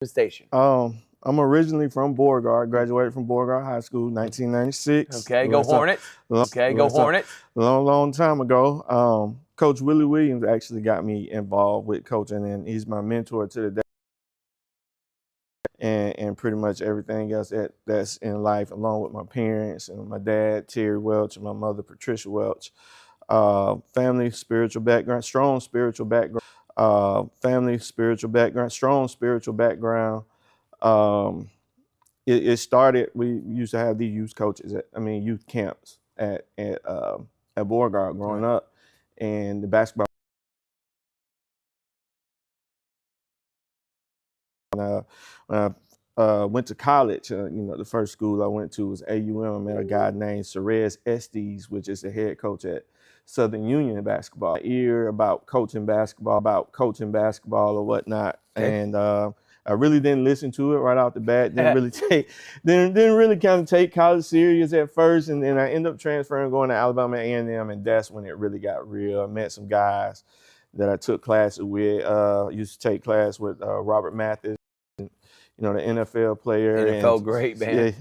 Station. I'm originally from Beauregard, graduated from Beauregard High School, 1996. Okay, go Hornets. Okay, go Hornets. Long time ago. Coach Willie Williams actually got me involved with coaching, and he's my mentor to the day. And pretty much everything else that's in life, along with my parents and my dad, Terry Welch, and my mother, Patricia Welch. Family, spiritual background, strong spiritual background. Strong spiritual background. It started, we used to have these youth coaches, youth camps at Beauregard growing up, and the basketball. When I went to college, the first school I went to was AUM. I met a guy named Cerez Estes, which is the head coach at Southern Union basketball. About coaching basketball or whatnot. Okay. And I really didn't listen to it right off the bat. Didn't really kind of take college serious at first, and then I ended up transferring, going to Alabama A&M, and that's when it really got real. I met some guys that I took classes with. Used to take class with Robert Mathis, the NFL player. NFL great, man.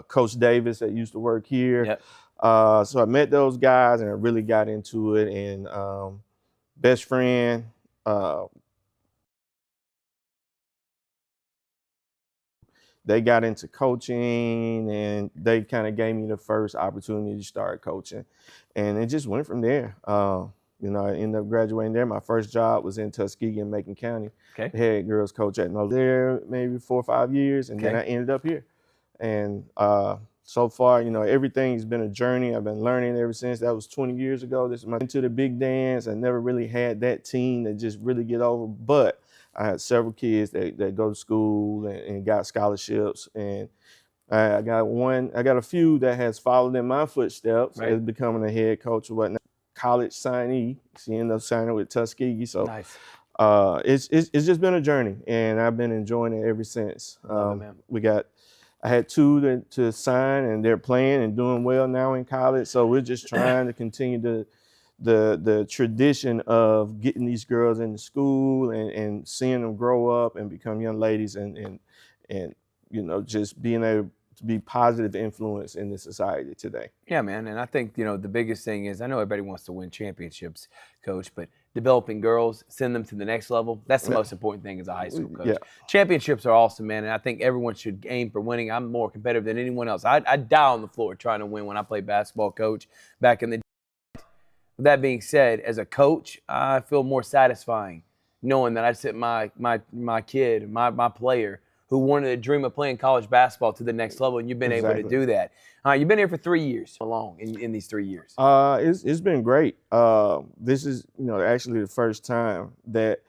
Coach Davis that used to work here. Yep. So I met those guys, and I really got into it. And best friend, they got into coaching, and they kind of gave me the first opportunity to start coaching. And it just went from there. I ended up graduating there. My first job was in Tuskegee in Macon County. Okay. Head girls coach at North there maybe 4 or 5 years, and then I ended up here. And so far, everything's been a journey. I've been learning ever since. That was 20 years ago. This is my into the big dance. I never really had that team that just really get over, but I had several kids that go to school and got scholarships, and I got a few that has followed in my footsteps as becoming a head coach or whatnot. College signee, she ended up signing with Tuskegee. So nice. It's just been a journey, and I've been enjoying it ever since. I had 2 to sign, and they're playing and doing well now in college. So we're just trying to continue the tradition of getting these girls into school and seeing them grow up and become young ladies, and just being able to be positive influence in the society today. Yeah, man. And I think, the biggest thing is, I know everybody wants to win championships, Coach, but developing girls, send them to the next level, that's the most important thing as a high school coach. Yeah. Championships are awesome, man, and I think everyone should aim for winning. I'm more competitive than anyone else. I'd die on the floor trying to win when I played basketball, Coach, back in the day. With that being said, as a coach, I feel more satisfying knowing that I sent my kid, my player, who wanted to dream of playing college basketball to the next level, and you've been able to do that. You've been here for 3 years. How long in these 3 years? It's been great. This is actually the first time that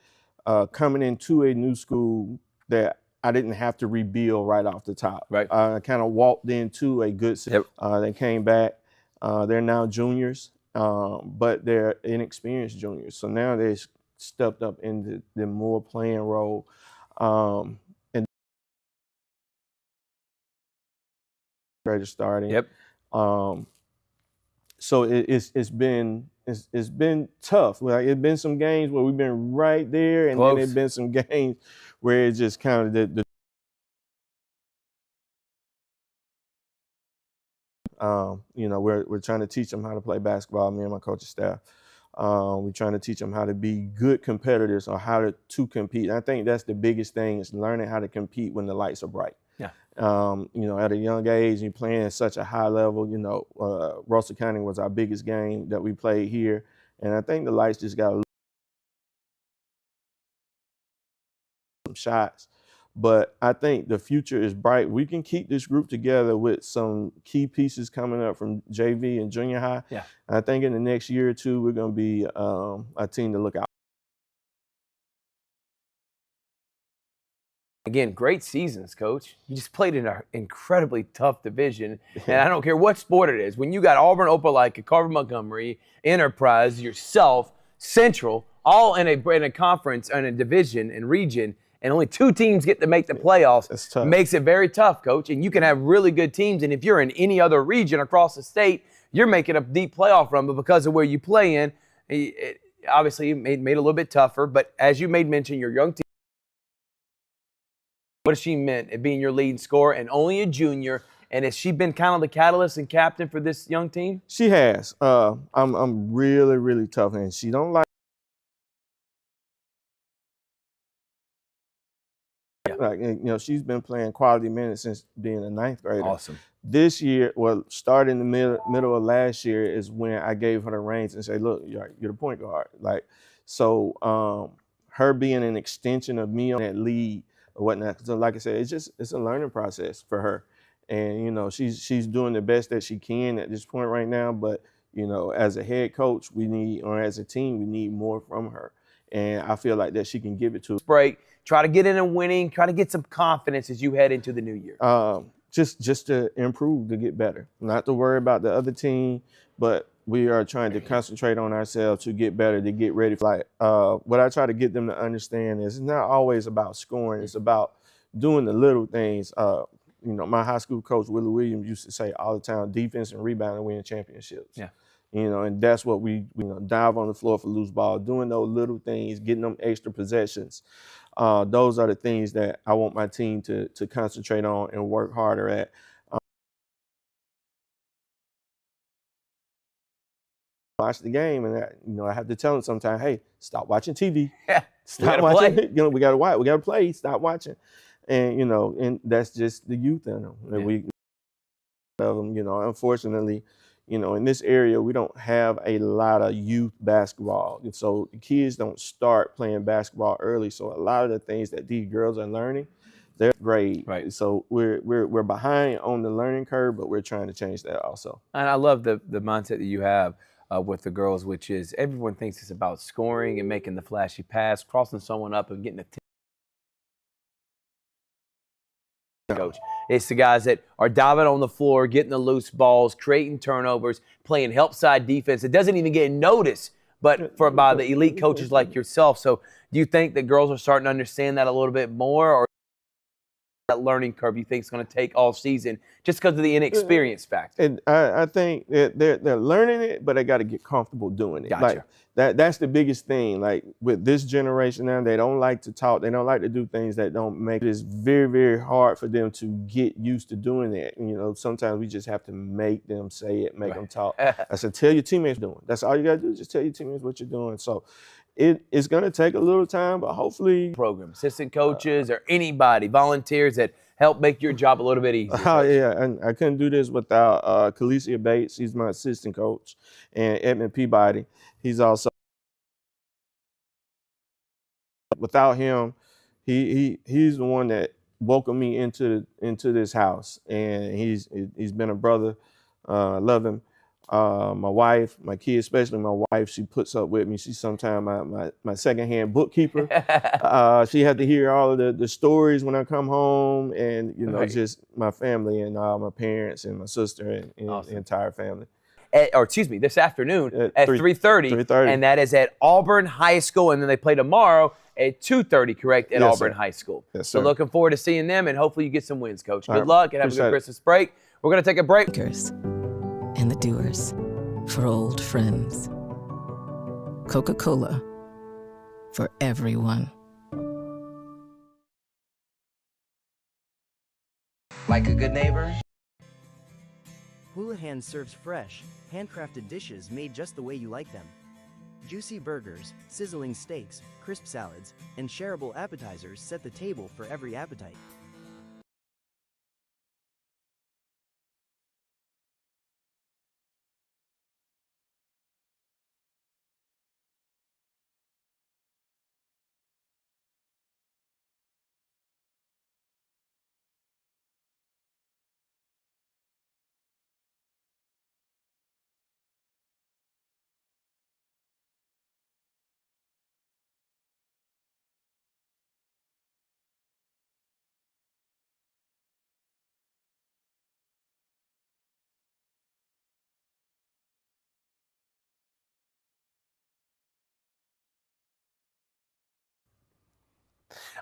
coming into a new school that I didn't have to rebuild right off the top. Right. I kind of walked into a good system. They came back. They're now juniors, but they're inexperienced juniors. So now they stepped up into the more playing role. Starting. Yep. So it's been tough. Like, it's been some games where we've been right there, and then there's been some games where it's just kind of we're trying to teach them how to play basketball. Me and my coaching staff. We're trying to teach them how to be good competitors, or how to compete. And I think that's the biggest thing, is learning how to compete when the lights are bright. Yeah. At a young age, you're playing at such a high level. Russell County was our biggest game that we played here, and I think the lights just got some shots. But I think the future is bright. We can keep this group together with some key pieces coming up from JV and junior high. Yeah. I think in the next year or two, we're going to be a team to look out. Again, great seasons, Coach. You just played in an incredibly tough division, and I don't care what sport it is. When you got Auburn, Opelika, Carver Montgomery, Enterprise, yourself, Central, all in a conference, in a division and region, and only 2 teams get to make the playoffs, that's tough. Makes it very tough, Coach. And you can have really good teams, and if you're in any other region across the state, you're making a deep playoff run, but because of where you play in, it obviously made it a little bit tougher. But as you made mention, your young team What has she meant at being your leading scorer and only a junior? And has she been kind of the catalyst and captain for this young team? She has. I'm really, really tough, and she don't like. Yeah. Like, you know, she's been playing quality minutes since being a 9th grader. Awesome. This year, well, starting in the middle of last year is when I gave her the reins and said, look, you're the point guard. Like, so her being an extension of me on that lead or whatnot. So like I said, it's a learning process for her. And, you know, she's doing the best that she can at this point right now. But, you know, as a head coach, or as a team, we need more from her. And I feel like that she can give it to us. Break. Try to get in and winning. Try to get some confidence as you head into the new year. Just to improve, to get better. Not to worry about the other team, but we are trying to concentrate on ourselves to get better, to get ready. Like what I try to get them to understand is it's not always about scoring. It's about doing the little things. You know, my high school coach, Willie Williams, used to say all the time, defense and rebounding win championships. Yeah. You know, and that's what we dive on the floor for loose ball, doing those little things, getting them extra possessions. Those are the things that I want my team to concentrate on and work harder at. Watch the game, and I have to tell them sometimes, hey, stop watching TV. Yeah, stop watching. You know, we got to watch. We got to play. Stop watching. And and that's just the youth in them. Yeah. We of them. Unfortunately, in this area, we don't have a lot of youth basketball. And so the kids don't start playing basketball early. So a lot of the things that these girls are learning, they're great. Right. So we're behind on the learning curve, but we're trying to change that also. And I love the mindset that you have with the girls, which is everyone thinks it's about scoring and making the flashy pass, crossing someone up and getting a coach. It's the guys that are diving on the floor, getting the loose balls, creating turnovers, playing help side defense. It doesn't even get noticed, but by the elite coaches like yourself. So do you think that girls are starting to understand that a little bit more, or that learning curve you think is going to take all season just because of the inexperience factor? And I think that they're learning it, but they got to get comfortable doing it. Gotcha. Like that's the biggest thing. Like with this generation now, they don't like to talk. They don't like to do things that don't make it. It's very, very hard for them to get used to doing that. Sometimes we just have to make them say it, make them talk. I said, tell your teammates what you're doing. That's all you got to do. Just tell your teammates what you're doing. So it's going to take a little time, but hopefully. Program, assistant coaches, or anybody, volunteers that help make your job a little bit easier. Yeah, and I couldn't do this without Kalicia Bates. He's my assistant coach, and Edmund Peabody. He's also. Without him, he's the one that welcomed me into this house, and he's been a brother. I love him. My wife, my kids, especially my wife, she puts up with me. She's sometimes my secondhand bookkeeper. She had to hear all of the stories when I come home, and Right. just my family and my parents and my sister and Awesome. the entire family. This afternoon at 3:30. 3:30, and that is at Auburn High School, and then they play tomorrow at 2:30, correct, at Yes, Auburn sir. High School. Yes, So sir. looking forward to seeing them, and hopefully you get some wins, Coach. All Good right. luck, and have a Appreciate good it. Christmas break. We're going to take a break. And the doers for old friends. Coca-Cola for everyone. Like a good neighbor? Houlihan serves fresh, handcrafted dishes made just the way you like them. Juicy burgers, sizzling steaks, crisp salads, and shareable appetizers set the table for every appetite.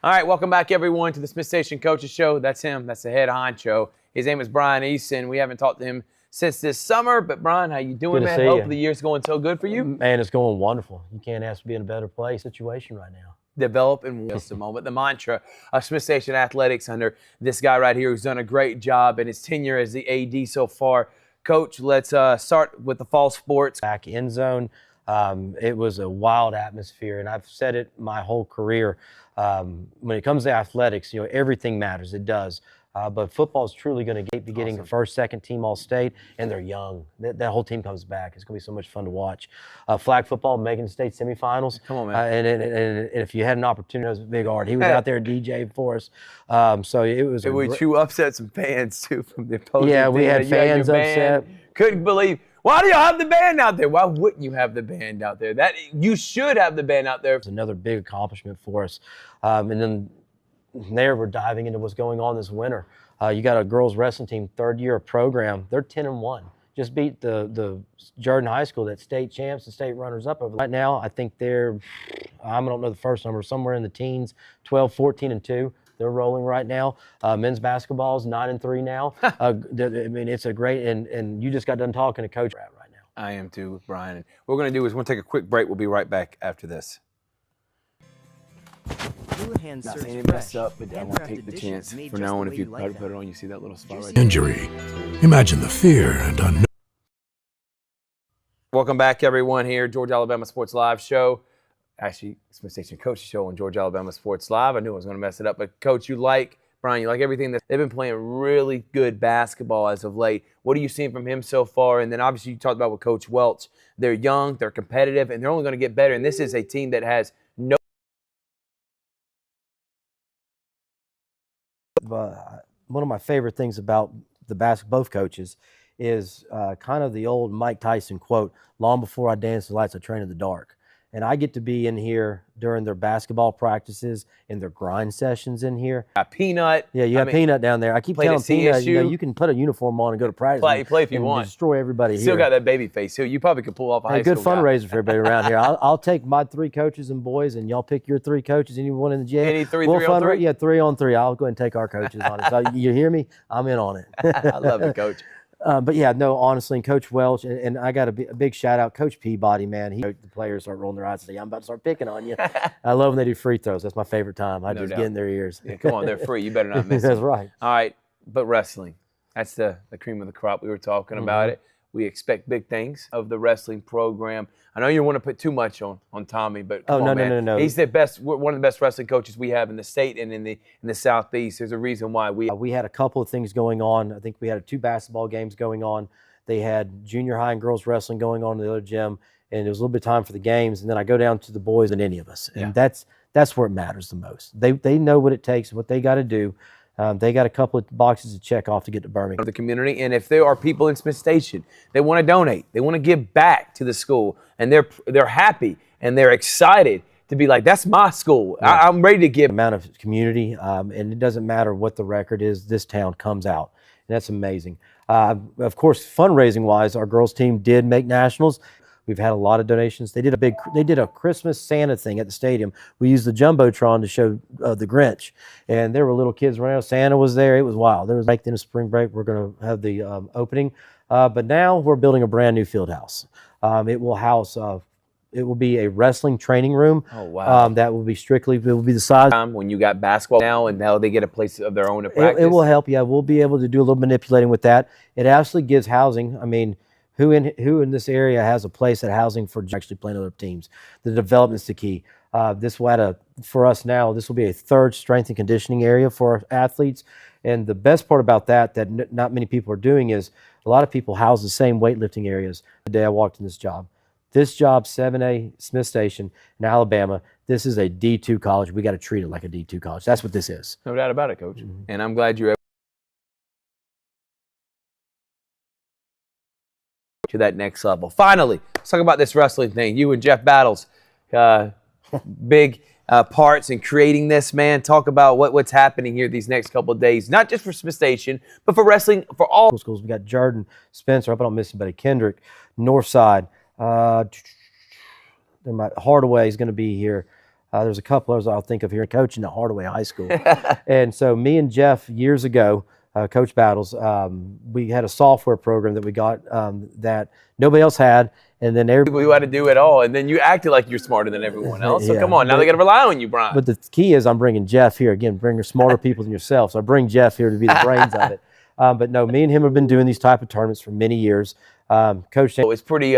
All right, welcome back, everyone, to the Smith Station Coaches Show. That's him. That's the head honcho. His name is Brian Eason. We haven't talked to him since this summer, but Brian, how you doing, Good to man? see Hope you. the year's going so good for you. Man, it's going wonderful. You can't ask to be in a better situation right now. develop in just a moment. The mantra of Smith Station Athletics under this guy right here who's done a great job in his tenure as the AD so far. Coach, let's start with the fall sports. Back end zone. It was a wild atmosphere, and I've said it my whole career. When it comes to athletics, everything matters. It does. But football is truly going to be getting a first, second team All-State, and they're young. That whole team comes back. It's going to be so much fun to watch. Flag football, making the state semifinals. Come on, man. And if you had an opportunity, it was Big Art. He was out there DJing for us. So it was. You upset some fans too from the opposing Yeah, team. we had fans upset. Couldn't believe. Why do you have the band out there? Why wouldn't you have the band out there? That you should have the band out there. It's another big accomplishment for us. And then there we're diving into what's going on this winter. You got a girls wrestling team, third year of program. They're 10-1. Just beat the Jordan High School, that state champs and state runners up over. Right now, I think they're, I don't know the first number, somewhere in the teens, 12, 14-2. They're rolling right now. Men's basketball is 9-3 now. I mean, it's a great, and you just got done talking to Coach right now. I am too with Brian. And what we're going to do is we're going to take a quick break. We'll be right back after this. Houlihan Not serves saying it messed fresh, up, but I want to handcrafted take the dishes chance made for just now the on. way If you you like put them. it on, you see that little spot right there. Injury. Imagine the fear and unknown. Welcome back, everyone, here, Georgia Alabama Sports Live show. Actually, Smith Station Coach Show on Georgia Alabama Sports Live. I knew I was going to mess it up, but Coach, Brian, you like everything that they've been playing really good basketball as of late. What are you seeing from him so far? And then obviously you talked about with Coach Welch. They're young, they're competitive, and they're only going to get better. And this is a team that has no. One of my favorite things about both coaches is kind of the old Mike Tyson quote, "Long before I dance the lights, I train in the dark." And I get to be in here during their basketball practices and their grind sessions in here. Peanut. Yeah, you got Peanut down there. I keep telling Peanut, you can put a uniform on and go to practice. Play if you want. Destroy everybody Still here. got that baby face. So you probably could pull off a high good school guy. fundraiser for everybody around here. I'll take my 3 coaches and boys, and y'all pick your 3 coaches. Anyone in the gym? Any three on 3? Yeah, 3 on 3. I'll go ahead and take our coaches on it. So you hear me? I'm in on it. I love it, Coach. But yeah, no, honestly, and Coach Welch, and I got a big shout out, Coach Peabody, man. The players start rolling their eyes and say, "I'm about to start picking on you." I love when they do free throws. That's my favorite time. I just get in their ears. Yeah, come on, they're free. You better not miss That's them. right. All right, but wrestling, that's the cream of the crop. We were talking about it. We expect big things of the wrestling program. I know you want to put too much on Tommy, but come on, man. No. He's the best, one of the best wrestling coaches we have in the state and in the Southeast. There's a reason why we had a couple of things going on. I think we had 2 basketball games going on. They had junior high and girls wrestling going on in the other gym, and it was a little bit of time for the games. And then I go down to the boys and any of us, and that's where it matters the most. They know what it takes and what they got to do. They got a couple of boxes to check off to get to Birmingham. The community, and if there are people in Smith Station, they want to donate, they want to give back to the school, and they're happy and they're excited to be like, that's my school. Yeah. I'm ready to give. Amount of community, and it doesn't matter what the record is. This town comes out, and that's amazing. Of course, fundraising wise, our girls team did make nationals. We've had a lot of donations. They did a Christmas Santa thing at the stadium. We used the Jumbotron to show the Grinch, and there were little kids around. Santa was there. It was wild. There was like in a spring break, we're going to have the opening, but now we're building a brand new field house. It will house. It will be a wrestling training room. Oh, wow. That will be it will be the size. When you got basketball now and now they get a place of their own to practice. It will help. Yeah, we'll be able to do a little manipulating with that. It actually gives housing. I mean, who in this area has a place at housing for actually playing other teams? The development's the key. For us now, this will be a 3rd strength and conditioning area for our athletes. And the best part about that not many people are doing is a lot of people house the same weightlifting areas. The day I walked in this job, 7A Smith Station in Alabama, this is a D2 college. We got to treat it like a D2 college. That's what this is. No doubt about it, Coach. Mm-hmm. And I'm glad you're able to that next level. Finally, let's talk about this wrestling thing. You and Jeff Battles, big parts in creating this, man. Talk about what's happening here these next couple of days, not just for Smith Station, but for wrestling for all schools. We got Jordan, Spencer, I don't miss anybody, Kendrick, Northside. Hardaway is going to be here. There's a couple others I'll think of here coaching at Hardaway High School. And so me and Jeff years ago, Coach Battles, we had a software program that we got that nobody else had, and then People who had to do it all, and then you acted like you're smarter than everyone else. So Yeah, come on, now they got to rely on you, Brian. But the key is I'm bringing Jeff here again. Bring smarter people than yourself. So I bring Jeff here to be the brains of it. But no, me and him have been doing these type of tournaments for many years. Coach, So it's pretty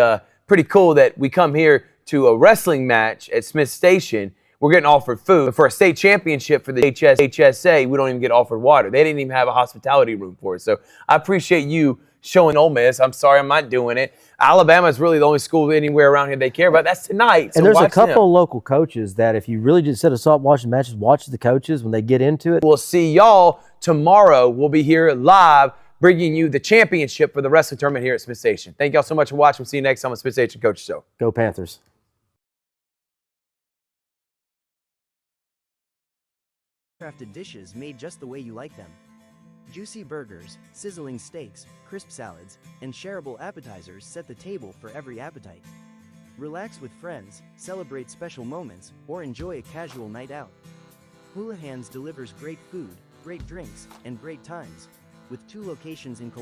cool that we come here to a wrestling match at Smith Station. We're getting offered food. But for a state championship for the HSA, we don't even get offered water. They didn't even have a hospitality room for us. So I appreciate you showing Ole Miss. I'm sorry I'm not doing it. Alabama is really the only school anywhere around here they care about. That's tonight. So and there's a watch couple them. of local coaches that if you really just sit aside watching matches, watch the coaches when they get into it. We'll see y'all tomorrow. We'll be here live bringing you the championship for the wrestling tournament here at Smith Station. Thank y'all so much for watching. We'll see you next time on Smith Station Coach Show. Go Panthers. Crafted dishes made just the way you like them. Juicy burgers, sizzling steaks, crisp salads, and shareable appetizers set the table for every appetite. Relax with friends, celebrate special moments, or enjoy a casual night out. Hula Hands delivers great food, great drinks, and great times. With 2 locations in Columbus.